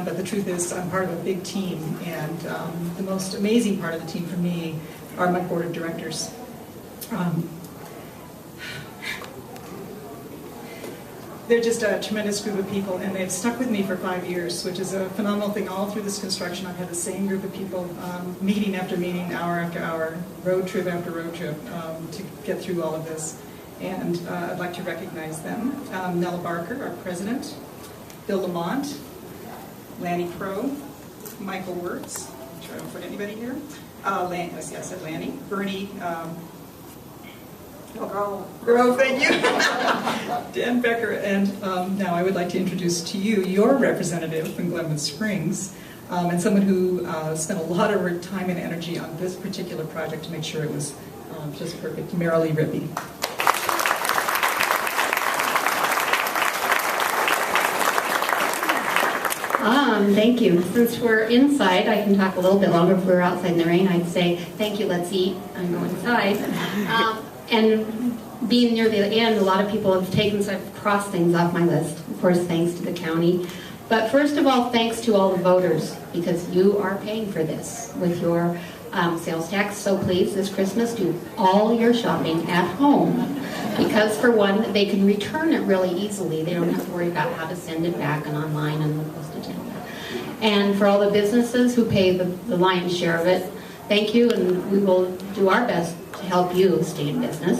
But the truth is, I'm part of a big team, and the most amazing part of the team for me are my board of directors. They're just a tremendous group of people, and they've stuck with me for 5 years, which is a phenomenal thing. All through this construction, I've had the same group of people, meeting after meeting, hour after hour, road trip after road trip, to get through all of this. And I'd like to recognize them. Nella Barker, our president, Bill Lamont, Lanny Crow, Michael Wirtz, I'm sure I don't forget anybody here. I said Lanny, Bernie, thank you. Dan Becker, and now I would like to introduce to you your representative from Glenwood Springs, and someone who spent a lot of time and energy on this particular project to make sure it was just perfect, Marilee Rippy. Thank you. Since we're inside, I can talk a little bit longer. If we were outside in the rain, I'd say, thank you, let's eat, and go inside. And being near the end, a lot of people have taken some cross things off my list. Of course, thanks to the county. But first of all, thanks to all the voters, because you are paying for this with your sales tax. So please, this Christmas, do all your shopping at home. Because for one, they can return it really easily. They don't have to worry about how to send it back and online and the postage and that. And for all the businesses who pay the lion's share of it, thank you, and we will do our best to help you stay in business.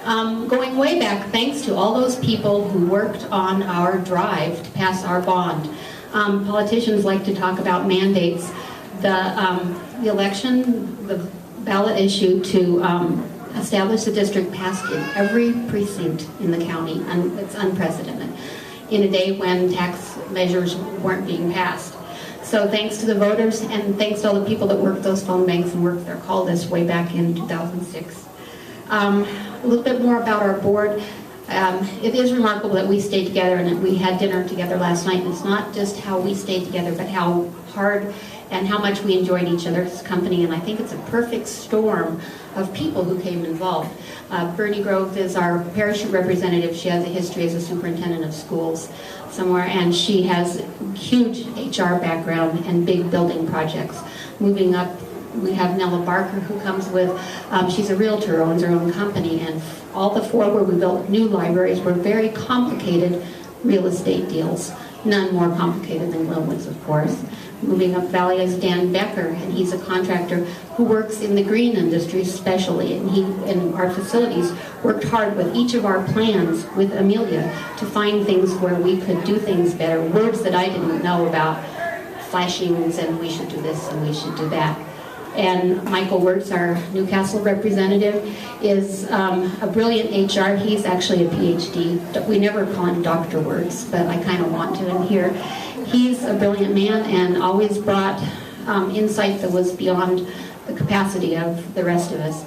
Going way back, thanks to all those people who worked on our drive to pass our bond. Politicians like to talk about mandates. The election, the ballot issue to establish the district passed in every precinct in the county, and it's unprecedented, in a day when tax measures weren't being passed. So thanks to the voters, and thanks to all the people that worked those phone banks and worked their call list way back in 2006. A little bit more about our board. It is remarkable that we stayed together, and that we had dinner together last night. And it's not just how we stayed together, but how hard and how much we enjoyed each other's company. And I think it's a perfect storm of people who came involved. Bernie Grove is our parachute representative. She has a history as a superintendent of schools somewhere, and she has huge HR background and big building projects. Moving up, we have Nella Barker, who comes with, she's a realtor, owns her own company, and all the four where we built new libraries were very complicated real estate deals. None more complicated than Glenwood's, of course. Moving up valley is Dan Becker, and he's a contractor who works in the green industry especially, and he, in our facilities, worked hard with each of our plans with Amelia to find things where we could do things better, words that I didn't know about, flashings, and we should do this and we should do that. And Michael Wirtz, our Newcastle representative, is a brilliant HR. He's actually a PhD. We never call him Dr. Wirtz, but I kind of want to in here. He's a brilliant man and always brought insight that was beyond the capacity of the rest of us.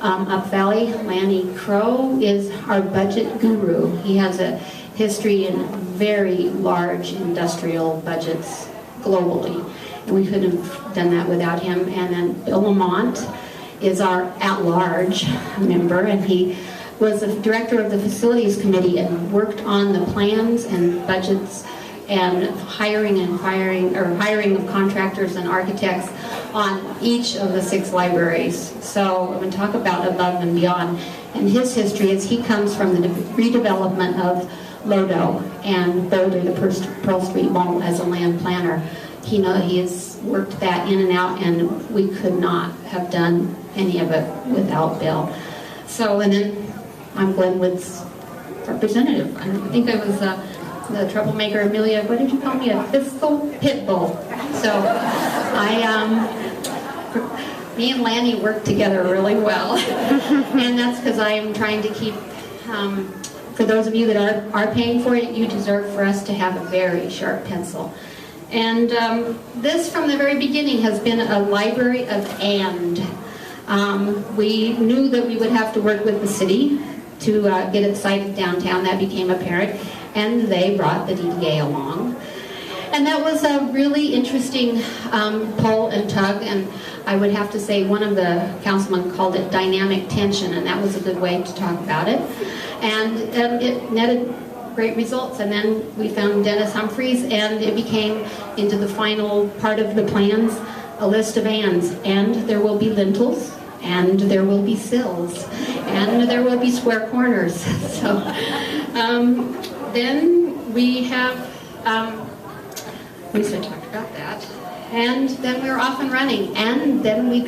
Up Valley, Lanny Crow is our budget guru. He has a history in very large industrial budgets globally. And we couldn't have done that without him. And then Bill Lamont is our at-large member, and he was the director of the facilities committee and worked on the plans and budgets and hiring and firing, or hiring of contractors and architects on each of the 6 libraries. So I'm going to talk about above and beyond. And his history is he comes from the redevelopment of Lodo and Boulder, the Pearl Street Mall, as a land planner. He has worked that in and out, and we could not have done any of it without Bill. So, and then I'm Glenwood's representative. I think I was the troublemaker, Amelia. What did you call me? A fiscal pit bull. So, me and Lanny work together really well, and that's because I am trying to keep. For those of you that are paying for it, you deserve for us to have a very sharp pencil. And this, from the very beginning, has been a library of and. We knew that we would have to work with the city to get it sited downtown. That became apparent, and they brought the DDA along. And that was a really interesting pull and tug, and I would have to say one of the councilmen called it dynamic tension, and that was a good way to talk about it. And it netted great results. And then we found Dennis Humphreys, and it became into the final part of the plans, a list of ands. And there will be lintels, and there will be sills, and there will be square corners. So then we have, we talked about that. And then we were off and running. And then we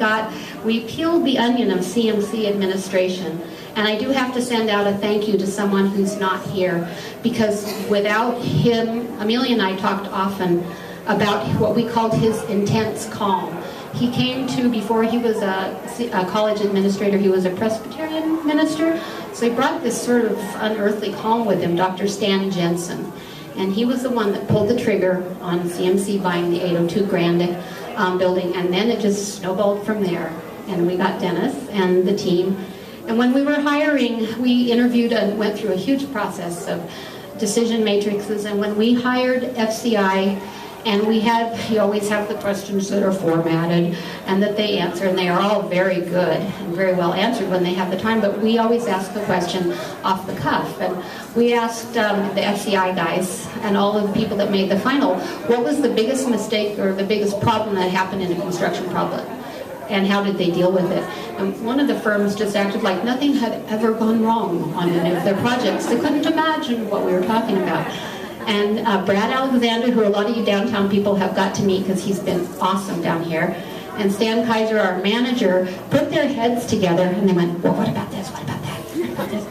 peeled the onion of CMC administration. And I do have to send out a thank you to someone who's not here, because without him, Amelia and I talked often about what we called his intense calm. He came to, before he was a college administrator, he was a Presbyterian minister. So he brought this sort of unearthly calm with him, Dr. Stan Jensen. And he was the one that pulled the trigger on CMC buying the 802 Grande building. And then it just snowballed from there. And we got Dennis and the team. And when we were hiring, we interviewed and went through a huge process of decision matrices. And when we hired FCI, and you always have the questions that are formatted and that they answer, and they are all very good and very well answered when they have the time, but we always ask the question off the cuff. And we asked the FCI guys and all of the people that made the final, what was the biggest mistake or the biggest problem that happened in a construction project? And how did they deal with it? And one of the firms just acted like nothing had ever gone wrong on any of their projects. They couldn't imagine what we were talking about. And Brad Alexander, who a lot of you downtown people have got to meet because he's been awesome down here, and Stan Kaiser, our manager, put their heads together and they went, well, what about this? What about that? What about this?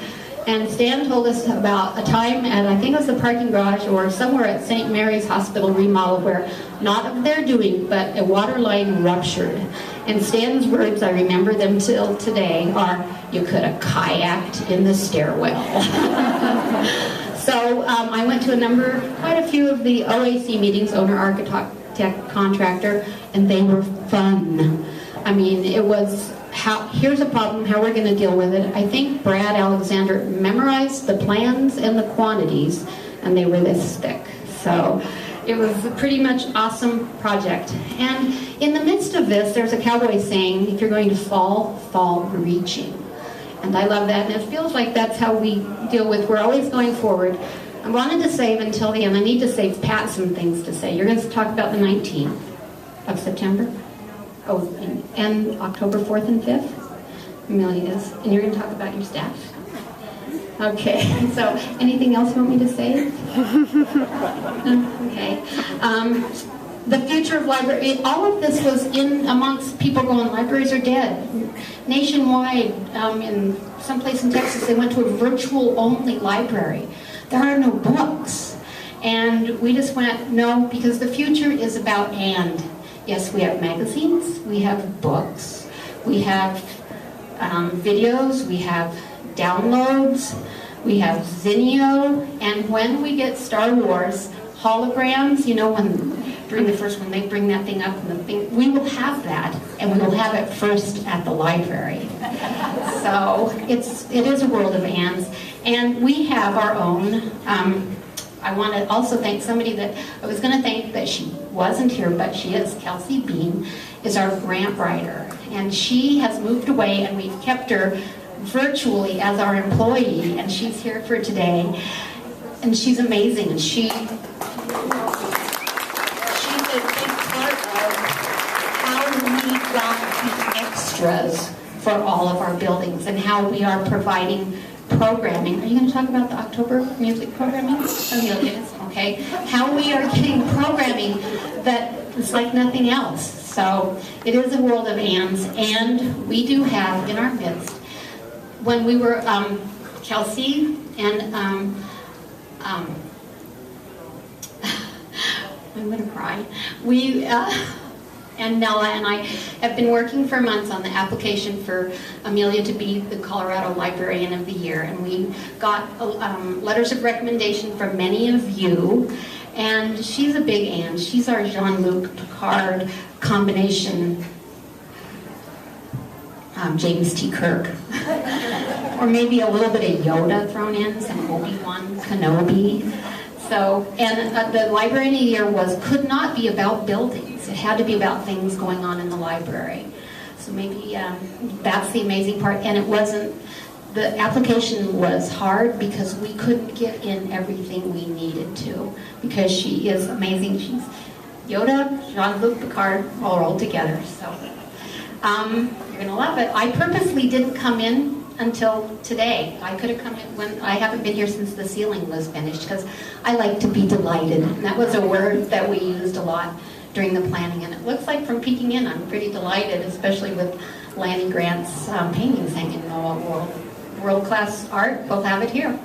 And Stan told us about a time at, I think it was the parking garage or somewhere at St. Mary's Hospital remodel, where not of their doing, but a water line ruptured. And Stan's words, I remember them till today, are, you could have kayaked in the stairwell. So I went to quite a few of the OAC meetings, owner, architect, contractor, and they were fun. I mean, it was, here's a problem, how we're going to deal with it. I think Brad Alexander memorized the plans and the quantities, and they were this thick. So it was a pretty much awesome project. And in the midst of this, there's a cowboy saying, if you're going to fall, fall reaching. And I love that, and it feels like that's how we deal with, we're always going forward. I wanted to save until the end. I need to save Pat some things to say. You're going to talk about the 19th of September. Oh, and October 4th and 5th. Amelia is. And you're going to talk about your staff. Okay, so anything else you want me to say? Okay. The future of library, all of this was in amongst people going, libraries are dead. Nationwide, in some place in Texas, they went to a virtual-only library. There are no books. And we just went, no, because the future is about and. Yes, we have magazines, we have books, we have videos, we have downloads, we have Zinio, and when we get Star Wars holograms, you know, during the first one they bring that thing up, and the thing, we will have that, and we will have it first at the library. So it is a world of ands, and we have our own. I want to also thank somebody that I was going to thank that she wasn't here, but she is. Kelsey Bean is our grant writer, and she has moved away, and we've kept her virtually as our employee, and she's here for today, and she's amazing, and she's a big part of how we got the extras for all of our buildings and how we are providing programming. Are you going to talk about the October music programming? Amelia is, okay. How we are getting programming that is like nothing else. So it is a world of ands, and we do have in our midst, when we were, Kelsey and, I'm going to cry. We, and Nella and I have been working for months on the application for Amelia to be the Colorado Librarian of the Year, and we got letters of recommendation from many of you, and she's a big and. She's our Jean-Luc Picard combination, James T. Kirk. Or maybe a little bit of Yoda thrown in, some Obi-Wan Kenobi. So, and the Librarian of the Year could not be about buildings. It had to be about things going on in the library. So maybe that's the amazing part. And it wasn't The application was hard because we couldn't get in everything we needed to, because she is amazing. She's Yoda, Jean-Luc Picard, all rolled together. So you're going to love it. I purposely didn't come in until today. I could have come in when I haven't been here since the ceiling was finished, because I like to be delighted. And that was a word that we used a lot during the planning. And it looks like from peeking in, I'm pretty delighted, especially with Lanny Grant's paintings hanging in the wall. World-class art, we'll have it here.